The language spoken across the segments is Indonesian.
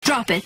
Drop it.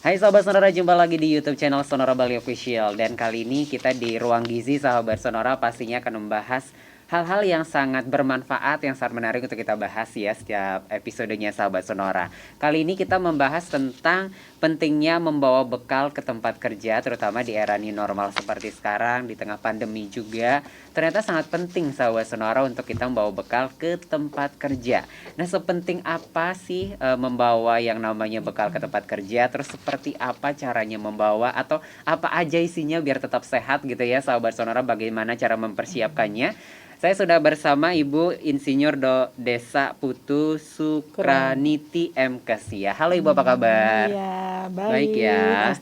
Hai Sobat Sonora, jumpa lagi di YouTube channel Sonora Bali Official. Dan kali ini kita di Ruang Gizi, sahabat Sonora, pastinya akan membahas hal-hal yang sangat bermanfaat, yang sangat menarik untuk kita bahas ya setiap episodenya, sahabat Sonora. Kali ini kita membahas tentang pentingnya membawa bekal ke tempat kerja, terutama di era new normal seperti sekarang, di tengah pandemi juga. Ternyata sangat penting, sahabat Sonora, untuk kita membawa bekal ke tempat kerja. Nah, sepenting apa sih membawa yang namanya bekal ke tempat kerja? Terus seperti apa caranya membawa, atau apa aja isinya biar tetap sehat gitu ya, sahabat Sonora, bagaimana cara mempersiapkannya? Saya sudah bersama Ibu Insinyur Desa Putu Sukraniti M. Kesia. Halo Ibu, apa kabar? Iya, Baik ya.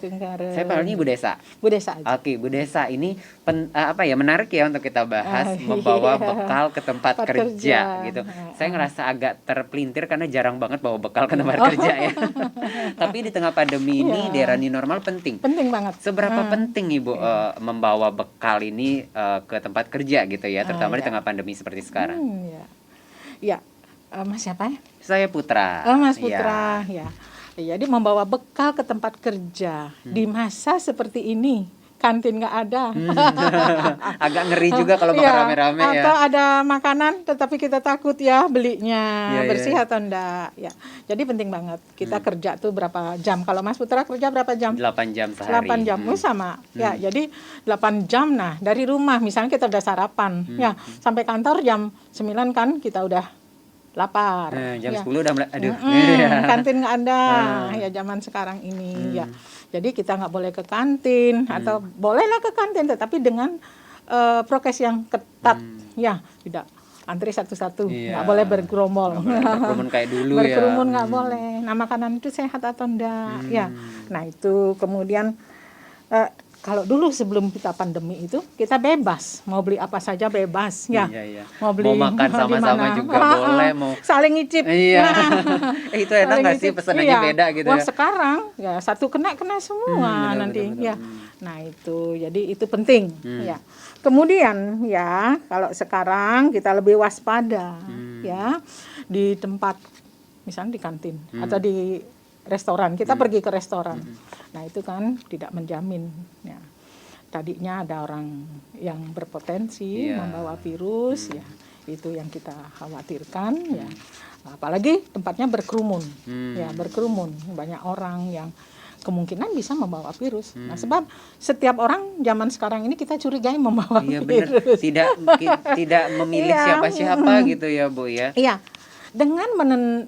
Saya panggilnya Ibu Desa. Bu Desa aja. Oke, Bu Desa, ini menarik ya untuk kita bahas membawa iya. bekal ke tempat kerja gitu. Saya ngerasa agak terpelintir karena jarang banget bawa bekal ke tempat kerja ya. Tapi di tengah pandemi ini, di era new normal penting. Penting banget. Seberapa penting Ibu membawa bekal ini ke tempat kerja gitu ya, terutama di tengah pandemi seperti sekarang? Ya, Mas siapa ya? Saya Putra. Oh, Mas Putra, ya. Jadi membawa bekal ke tempat kerja di masa seperti ini, kantin nggak ada. Agak ngeri juga kalau makan rame-rame ya. Atau ada makanan tetapi kita takut ya belinya bersih atau enggak. Ya. Jadi penting banget kita kerja tuh berapa jam. Kalau Mas Putra kerja berapa jam? 8 jam sehari. 8 jam, sama. Ya, jadi 8 jam. Nah, dari rumah misalnya kita udah sarapan, ya, sampai kantor jam 9 kan kita udah lapar. Jam 10 udah mulai, aduh. Kantin nggak ada, ya zaman sekarang ini, ya. Jadi kita nggak boleh ke kantin, atau bolehlah ke kantin, tetapi dengan prokes yang ketat, ya, tidak antri satu-satu, nggak boleh bergerombol. Berkerumun kayak dulu ya. Berkerumun nggak boleh. Nah, makanan itu sehat atau enggak, ya. Nah, itu kemudian kalau dulu sebelum kita pandemi itu kita bebas mau beli apa saja bebas ya. Mau makan sama-sama juga boleh, mau saling ngicip. Iya. Itu enak nggak sih, pesanannya beda gitu. Wah, sekarang ya satu kena semua nanti ya. Nah, itu jadi itu penting ya. Kemudian ya kalau sekarang kita lebih waspada ya di tempat misalnya di kantin atau di restoran, kita pergi ke restoran. Nah, itu kan tidak menjamin ya. Tadinya ada orang yang berpotensi membawa virus ya. Itu yang kita khawatirkan ya. Apalagi tempatnya berkerumun. Ya, berkerumun, banyak orang yang kemungkinan bisa membawa virus. Nah, sebab setiap orang zaman sekarang ini kita curigai membawa virus. Tidak memilih siapa-siapa gitu ya, Bu ya. Iya. Dengan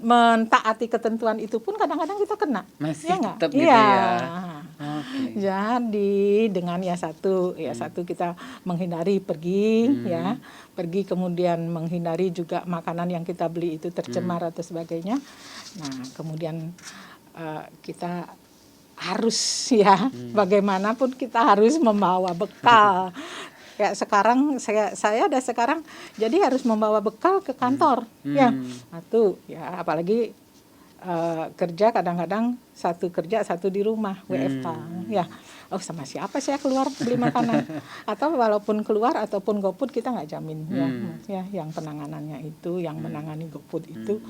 mentaati ketentuan itu pun kadang-kadang kita kena. Masih ya tetap gitu ya. Okay. Jadi dengan satu kita menghindari pergi pergi, kemudian menghindari juga makanan yang kita beli itu tercemar atau sebagainya. Nah, kemudian kita harus bagaimanapun kita harus membawa bekal. Ya, sekarang saya ada sekarang jadi harus membawa bekal ke kantor ya. Satu ya, apalagi kerja kadang-kadang satu kerja satu di rumah WFH ya. Oh, sama siapa saya keluar beli makanan? Atau walaupun keluar ataupun GoFood kita nggak jamin ya yang penanganannya itu, yang menangani GoFood itu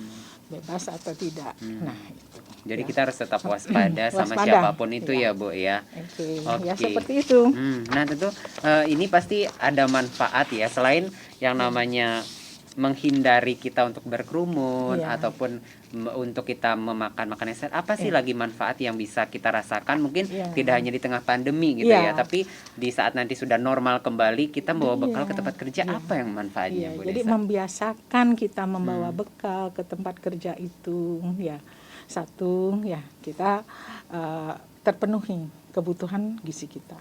bebas atau tidak. Nah, itu. Jadi kita harus tetap waspada sama siapapun itu ya, Bu ya. Oke. Ya seperti itu. Nah, tentu ini pasti ada manfaat ya, selain yang namanya menghindari kita untuk berkerumun ataupun untuk kita memakan makanan sehat. Apa sih lagi manfaat yang bisa kita rasakan? Mungkin tidak hanya di tengah pandemi gitu ya, tapi di saat nanti sudah normal kembali kita membawa bekal ke tempat kerja. Apa yang manfaatnya, Bu Desa? Jadi membiasakan kita membawa bekal ke tempat kerja itu ya. Satu ya, kita terpenuhi kebutuhan gizi kita.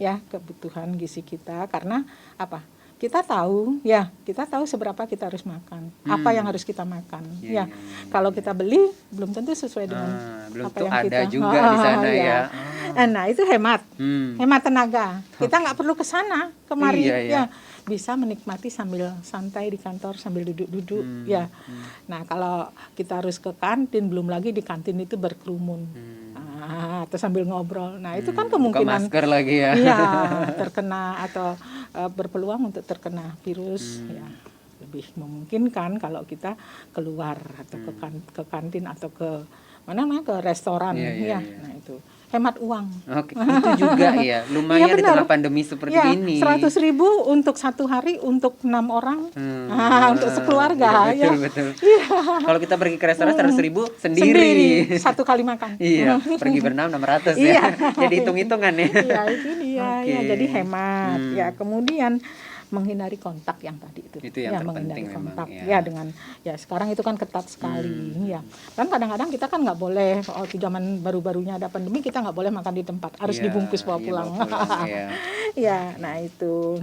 Ya, kebutuhan gizi kita, karena apa? Kita tahu seberapa kita harus makan, apa yang harus kita makan. Kalau kita beli belum tentu sesuai dengan apa yang kita. Ada juga di sana ya. Nah, itu hemat tenaga. Kita nggak perlu ke sana kemari ya. Bisa menikmati sambil santai di kantor, sambil duduk-duduk ya. Nah, kalau kita harus ke kantin, belum lagi di kantin itu berkerumun. Atau sambil ngobrol. Nah, itu kan kemungkinan buka masker lagi ya. Iya, terkena atau berpeluang untuk terkena virus ya. lebih memungkinkan kalau kita keluar atau ke kantin atau ke mana ke restoran Iya. Nah itu hemat uang. Oke, itu juga ya lumayan Iya, di benar. tengah pandemi seperti Ya, ini. 100.000 untuk 1 hari untuk 6 orang, untuk sekeluarga Iya, ya. betul. Kalau kita pergi ke restoran 100.000 Sendiri sendiri. 1 kali makan. Iya, pergi berenam 600 ya. Iya. Jadi hitung-hitungan ya. Iya itu dia Oke. ya, jadi hemat. Hmm. Ya kemudian menghindari kontak yang tadi itu. Itu yang ya, terpenting menghindari memang, kontak. ya. Ya dengan ya sekarang itu kan ketat sekali ya. Dan kadang-kadang kita kan nggak boleh waktu zaman baru-barunya ada pandemi kita nggak boleh makan di tempat, harus Iya, dibungkus bawa iya, pulang. bawa pulang, iya. Ya, nah itu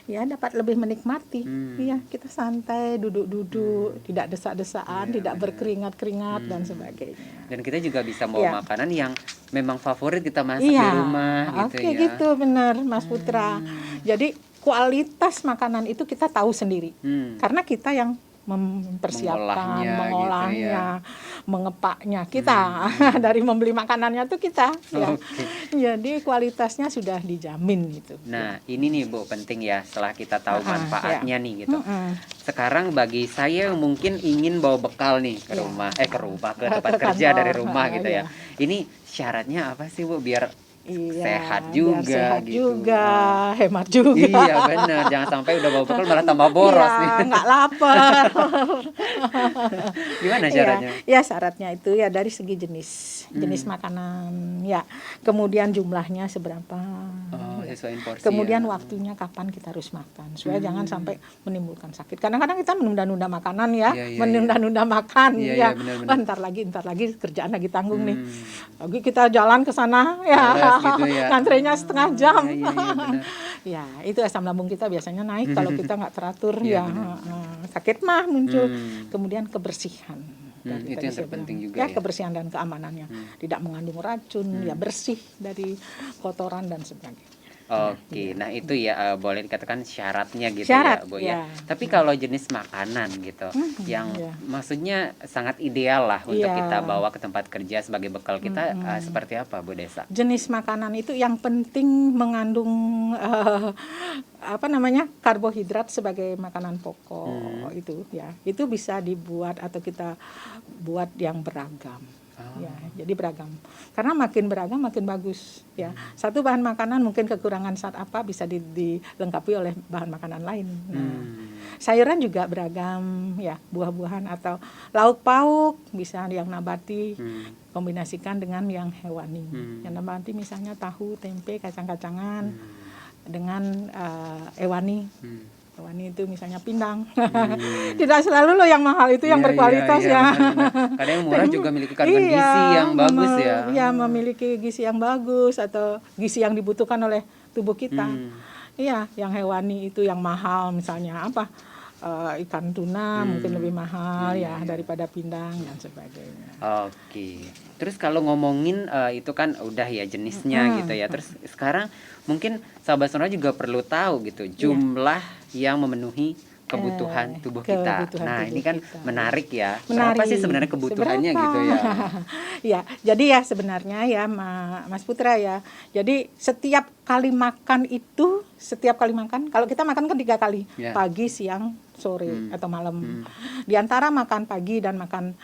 ya dapat lebih menikmati. Iya, kita santai, duduk-duduk, tidak desak-desakan, Iya, tidak benar. berkeringat-keringat dan sebagainya. Dan kita juga bisa bawa Iya. makanan yang memang favorit kita masak di Iya, rumah gitu oke ya. gitu benar Mas Putra. Jadi kualitas makanan itu kita tahu sendiri, karena kita yang mempersiapkan, Mengolahnya mengolahnya, gitu mengepaknya kita dari membeli makanannya tuh kita. Ya. Oke. Jadi kualitasnya sudah dijamin gitu. Nah, ini nih Bu, penting ya setelah kita tahu manfaatnya nih gitu. Sekarang bagi saya yang mungkin ingin bawa bekal nih ke rumah, ke tempat Ke kerja kantor. dari rumah gitu ya. Iya. Ini syaratnya apa sih Bu biar Iya, sehat biar juga sehat gitu. juga, hemat juga. Iya benar, jangan sampai udah bawa bekal malah tambah boros Iya, nih. nggak lapar. Gimana syaratnya? Ya, syaratnya itu ya dari segi jenis makanan, ya. Kemudian jumlahnya seberapa. Oh, sesuaiin porsi. Kemudian ya. waktunya kapan kita harus makan, supaya jangan sampai menimbulkan sakit. Kadang-kadang kita menunda-nunda makanan ya, Iya, iya, menunda-nunda makan Iya, ya. iya, benar-benar. Wah, ntar lagi kerjaan lagi tanggung nih. Lagi kita jalan ke sana ya, Males gitu ya. ngantrenya setengah jam. Iya, iya, benar. Ya, itu asam lambung kita biasanya naik kalau kita nggak teratur Iya, ya. Sakit mah muncul. Kemudian kebersihan. itu Tadi yang saya terpenting bilang. juga ya. ya. Kebersihan dan keamanannya. Tidak mengandung racun, ya bersih dari kotoran dan sebagainya. Oke, nah itu ya boleh dikatakan syaratnya gitu ya Syarat, Bu ya. ya. Tapi kalau jenis makanan gitu, yang ya. maksudnya sangat ideal lah untuk Iya. kita bawa ke tempat kerja sebagai bekal kita, seperti apa Bu Desa? Jenis makanan itu yang penting mengandung karbohidrat sebagai makanan pokok itu ya. Itu bisa dibuat atau kita buat yang beragam. Ya, jadi beragam. Karena makin beragam makin bagus ya. Satu bahan makanan mungkin kekurangan saat apa bisa dilengkapi oleh bahan makanan lain. Nah, sayuran juga beragam ya, buah-buahan atau lauk pauk bisa yang nabati kombinasikan dengan yang hewani. Yang nabati misalnya tahu, tempe, kacang-kacangan dengan hewani. Hewani itu misalnya pindang. Tidak selalu loh yang mahal itu yang berkualitas ya. Benar-benar. Kadang yang murah juga memiliki kandungan gizi yang bagus ya. Iya, memiliki gizi yang bagus atau gizi yang dibutuhkan oleh tubuh kita. Iya, yang hewani itu yang mahal misalnya apa? Ikan tuna mungkin lebih mahal ya daripada pindang dan sebagainya. Oke. Terus kalau ngomongin itu kan udah ya jenisnya gitu ya. Terus sekarang mungkin sahabat sonora juga perlu tahu gitu jumlah yang memenuhi kebutuhan tubuh kita. Kebutuhan Nah, tubuh ini kan kita. menarik ya. Menarik. Berapa sih sebenarnya kebutuhannya Seberapa? gitu ya? Ya, jadi ya sebenarnya ya Mas Putra ya. Jadi setiap kali makan, kalau kita makan kan 3 kali, Ya. pagi, siang, sore atau malam. Di antara makan pagi dan makan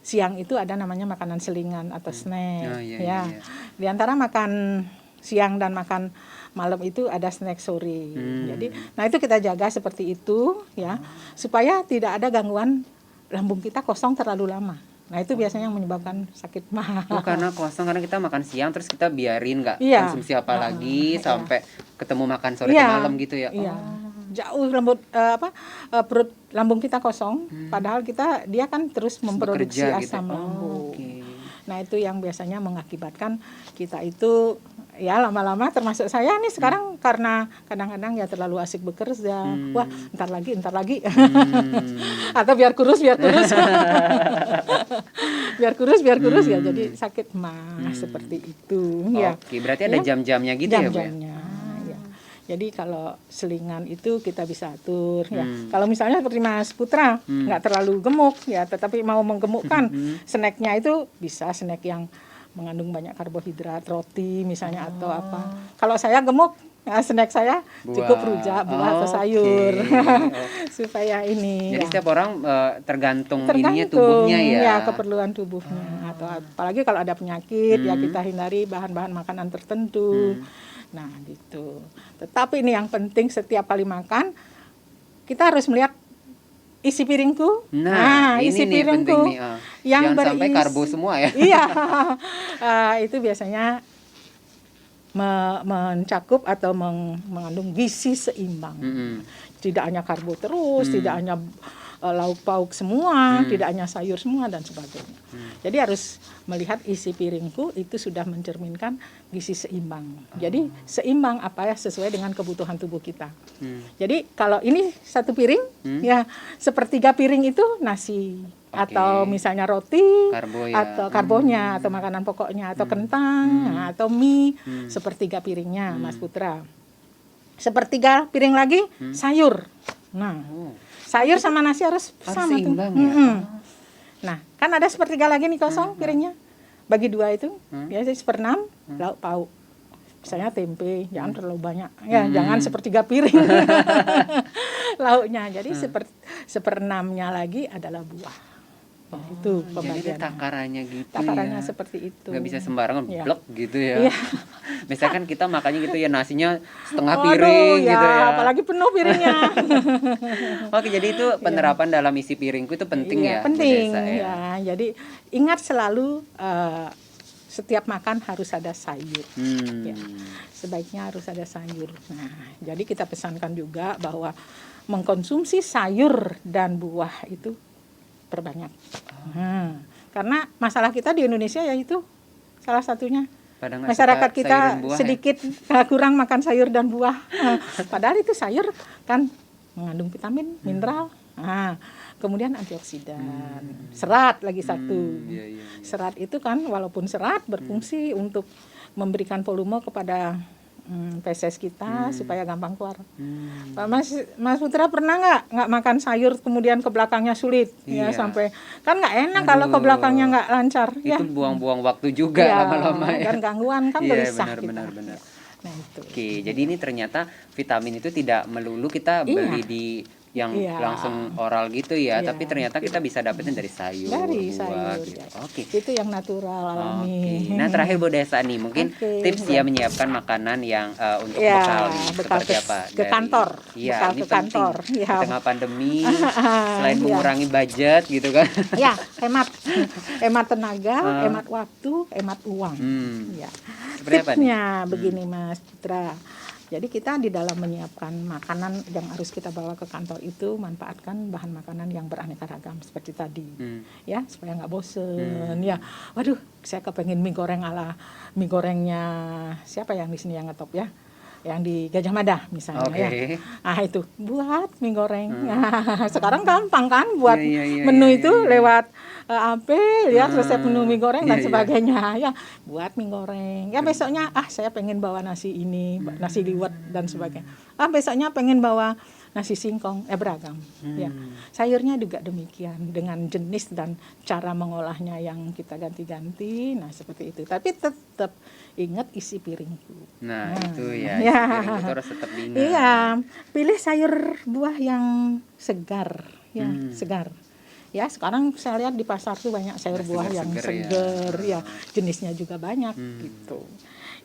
siang itu ada namanya makanan selingan atau snack. Oh, iya, ya. iya. Di antara makan siang dan makan malam itu ada snack sore. Jadi, nah itu kita jaga seperti itu ya, supaya tidak ada gangguan lambung kita kosong terlalu lama. Nah itu biasanya yang menyebabkan sakit mah. Oh, karena kosong karena kita makan siang terus kita biarin nggak Iya. konsumsi apa lagi sampai ketemu makan sore Iya. ke malam gitu ya. Iya. Oh. Jauh perut lambung kita kosong, padahal dia kan terus memproduksi Bekerja gitu. asam lambung. Oke. Nah itu yang biasanya mengakibatkan kita itu ya lama-lama termasuk saya nih sekarang karena kadang-kadang ya terlalu asik bekerja. Wah, entar lagi. Atau biar kurus. biar kurus ya jadi sakit mah seperti itu ya. Oke, berarti ada Ya. jam-jamnya gitu ya, Bu? ya? Jam-jamnya ya. Jadi kalau selingan itu kita bisa atur ya. Kalau misalnya seperti Mas Putra nggak terlalu gemuk ya, tetapi mau menggemukkan, snacknya itu bisa snack yang mengandung banyak karbohidrat, roti misalnya atau apa. Kalau saya gemuk snack saya cukup rujak, buah atau sayur. Supaya ini. Jadi ya. setiap orang tergantung ininya tubuhnya ya. Ya, keperluan tubuhnya. Atau apalagi kalau ada penyakit ya kita hindari bahan-bahan makanan tertentu. Nah, gitu. Tetapi ini yang penting setiap kali makan kita harus melihat isi piringku. Nah, ini isi nih piringku penting nih. yang Jangan sampai karbo semua ya. Iya. Itu biasanya mencakup atau mengandung gizi seimbang. Tidak hanya karbo terus, tidak hanya lauk pauk semua, tidak hanya sayur semua dan sebagainya. Jadi harus melihat isi piringku itu sudah mencerminkan gizi seimbang. Jadi seimbang apa ya, sesuai dengan kebutuhan tubuh kita. Jadi kalau ini satu piring, ya sepertiga piring itu nasi. Atau misalnya roti, karbo ya. atau karbonya, atau makanan pokoknya, atau kentang, atau mie, sepertiga piringnya, Mas Putra. Sepertiga piring lagi sayur. Nah, sayur sama nasi harus sama tuh. Nah, kan ada sepertiga lagi nih kosong piringnya. Bagi dua itu, ya 1/6 lauk pauk. Misalnya tempe, jangan terlalu banyak. Ya, jangan sepertiga piring lauknya. Jadi 1/6-nya lagi adalah buah. Itu pembagiannya. Jadi ada takarannya gitu. Takarannya ya. seperti itu. Nggak bisa sembarangan blek gitu Iya. ya. Misalkan kita makannya gitu ya, nasinya setengah piring gitu ya. Apalagi penuh piringnya. Oke, jadi itu penerapan dalam isi piringku itu penting ya. Penting Bu Desa, ya. Jadi ingat selalu setiap makan harus ada sayur. Ya, sebaiknya harus ada sayur. Nah, jadi kita pesankan juga bahwa mengkonsumsi sayur dan buah itu perbanyak. Karena masalah kita di Indonesia yaitu salah satunya masyarakat kita sedikit kurang makan sayur dan buah. Padahal itu sayur kan mengandung vitamin, mineral, kemudian antioksidan, serat lagi satu. Serat itu kan walaupun serat berfungsi untuk memberikan volume kepada feses kita supaya gampang keluar. Pak Mas Putra pernah nggak makan sayur kemudian ke belakangnya sulit ya sampai kan nggak enak kalau ke belakangnya nggak lancar. Itu buang-buang waktu juga lama-lama ya. Dan gangguan kan gelisah kita. Benar. Nah itu. Oke, jadi ini ternyata vitamin itu tidak melulu kita beli di yang langsung oral gitu ya, tapi ternyata kita bisa dapetin dari sayur, buah gitu. Oke. Itu yang natural alami. Nah, terakhir Bu Desa nih, mungkin tips ya menyiapkan makanan yang untuk bekal nih, seperti apa? Ke kantor. Iya, bekal ini ke kantor. Di tengah pandemi, selain mengurangi budget gitu kan. Ya, hemat tenaga, hemat waktu, hemat uang. Ya. Tipsnya begini Mas Putra. Jadi kita di dalam menyiapkan makanan yang harus kita bawa ke kantor itu manfaatkan bahan makanan yang beraneka ragam seperti tadi, ya supaya nggak bosen. Ya, waduh, saya kepengen mie goreng ala mie gorengnya siapa yang di sini yang ngetop ya, yang di Gajah Mada misalnya ya. Itu buat mie goreng. Sekarang gampang kan buat menu itu lewat lihat resep menu mie goreng dan sebagainya ya, buat mie goreng ya. Besoknya saya pengen bawa nasi ini, nasi liwet dan sebagainya. Besoknya pengen bawa nasi singkong, beragam ya. Sayurnya juga demikian dengan jenis dan cara mengolahnya yang kita ganti-ganti. Nah seperti itu, tapi tetap ingat isi piringku. Nah itu ya, isi piring itu harus tetap diingat. Iya, pilih sayur buah yang segar ya, segar. Ya, sekarang saya lihat di pasar tuh banyak sayur buah yang segar ya, jenisnya juga banyak gitu.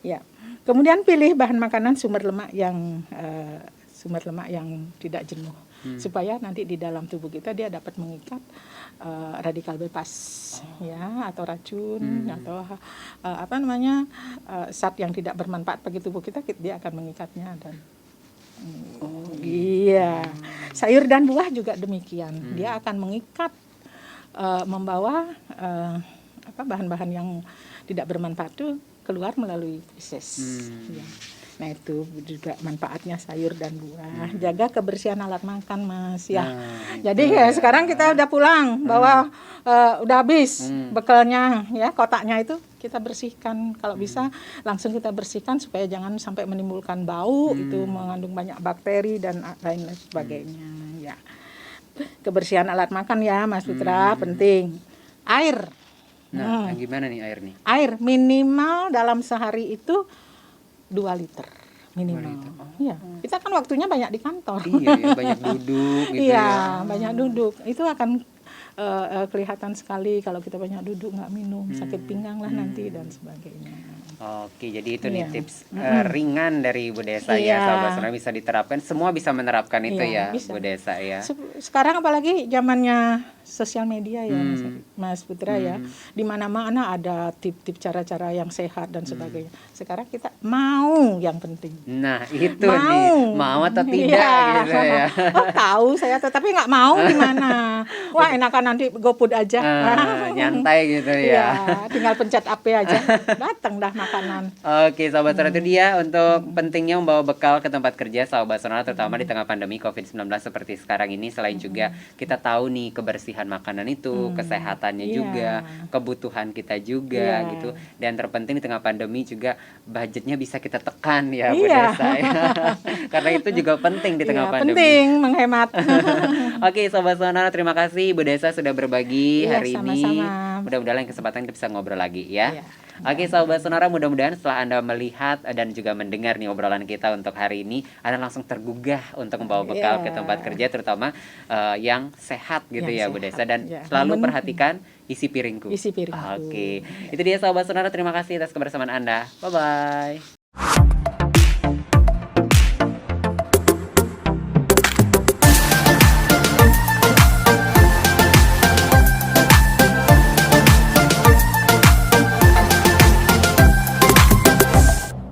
Ya. Kemudian pilih bahan makanan sumber lemak yang tidak jenuh, supaya nanti di dalam tubuh kita dia dapat mengikat radikal bebas ya, atau racun atau zat yang tidak bermanfaat bagi tubuh kita, dia akan mengikatnya. Dan sayur dan buah juga demikian, dia akan mengikat, membawa bahan-bahan yang tidak bermanfaat itu keluar melalui feses. Ya. Nah itu juga manfaatnya sayur dan buah. Jaga kebersihan alat makan Mas ya. Jadi sekarang kita udah pulang bawa udah habis bekalnya ya, kotaknya itu kita bersihkan, kalau bisa langsung kita bersihkan supaya jangan sampai menimbulkan bau, itu mengandung banyak bakteri dan lain sebagainya ya. Kebersihan alat makan ya Mas Putra penting. Air. Nah, gimana nih air nih? Air minimal dalam sehari itu 2 liter. minimal. itu. Iya, kita kan waktunya banyak di kantor. Iya, ya, banyak duduk gitu Iya, ya. banyak duduk. Itu akan kelihatan sekali kalau kita banyak duduk nggak minum, sakit pinggang lah nanti dan sebagainya. Oke, jadi itu nih Iya. tips ringan dari Bu Desa ya, Iya. sahabat sonora bisa diterapkan. Semua bisa menerapkan itu Iya, ya, bisa. Bu Desa ya. Sekarang apalagi zamannya sosial media ya, Mas Putra ya, di mana-mana ada tip-tip cara-cara yang sehat dan sebagainya. Sekarang kita mau yang penting. Nah, itu nih, mau atau tidak Iya. gitu ya. Oh, tahu saya, tetapi nggak mau gimana? Wah, enakan nanti GoFood aja. Nyantai gitu Iya, ya. tinggal pencet AP aja, datang dah makanan. Oke, sahabat sonora, itu dia untuk pentingnya membawa bekal ke tempat kerja sahabat sonora, terutama di tengah pandemi COVID-19 seperti sekarang ini. Selain juga kita tahu nih kebersihan makanan itu, kesehatannya Iya. juga, kebutuhan kita juga Iya. gitu. Dan terpenting di tengah pandemi juga budgetnya bisa kita tekan ya, Bu Iya. Desa ya. Karena itu juga penting di tengah Iya, pandemi. penting menghemat. Oke, Sobat Sonora, terima kasih Bu Desa sudah berbagi Iya, hari ini. sama-sama. Mudah-mudahan lain kesempatan kita bisa ngobrol lagi ya. Iya. Oke, Sobat Sonora, mudah-mudahan setelah Anda melihat dan juga mendengar nih obrolan kita untuk hari ini, Anda langsung tergugah untuk membawa bekal Iya. ke tempat kerja, terutama yang sehat gitu ya, Yang Bu Desa. sehat, Dan ya. selalu Yang perhatikan isi piringku. Isi piringku. Oke, itu dia Sobat Sonora, terima kasih atas kebersamaan Anda. Bye-bye.